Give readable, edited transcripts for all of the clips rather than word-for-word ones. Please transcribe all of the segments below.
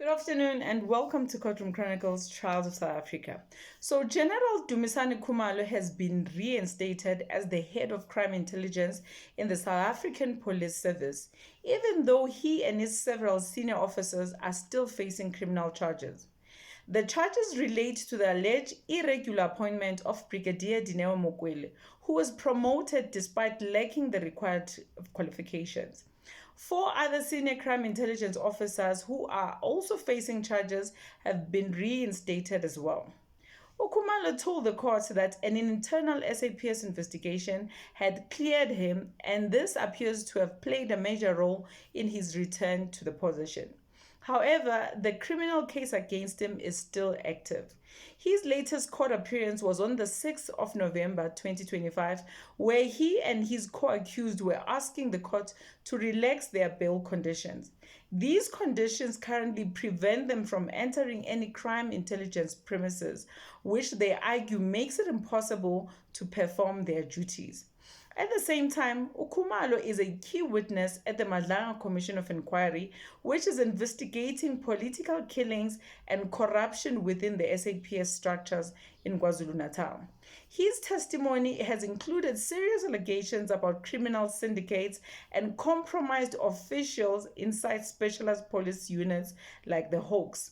Good afternoon and welcome to Courtroom Chronicles Trials of South Africa. So, General Dumisani Khumalo has been reinstated as the head of crime intelligence in the South African Police Service, even though he and his several senior officers are still facing criminal charges. The charges relate to the alleged irregular appointment of Brigadier Dineo Mokwele, who was promoted despite lacking the required qualifications. Four other senior crime intelligence officers who are also facing charges have been reinstated as well. Khumalo told the court that an internal SAPS investigation had cleared him, and this appears to have played a major role in his return to the position. However, the criminal case against him is still active. His latest court appearance was on the 6th of November 2025, where he and his co-accused were asking the court to relax their bail conditions. These conditions currently prevent them from entering any crime intelligence premises, which they argue makes it impossible to perform their duties. At the same time, Khumalo is a key witness at the Madlanga Commission of Inquiry, which is investigating political killings and corruption within the SAPS structures in KwaZulu-Natal. His testimony has included serious allegations about criminal syndicates and compromised officials inside specialized police units like the Hawks.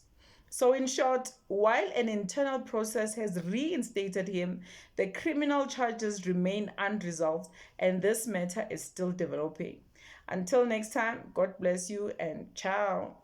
So, in short, while an internal process has reinstated him, the criminal charges remain unresolved and this matter is still developing. Until next time, God bless you and ciao.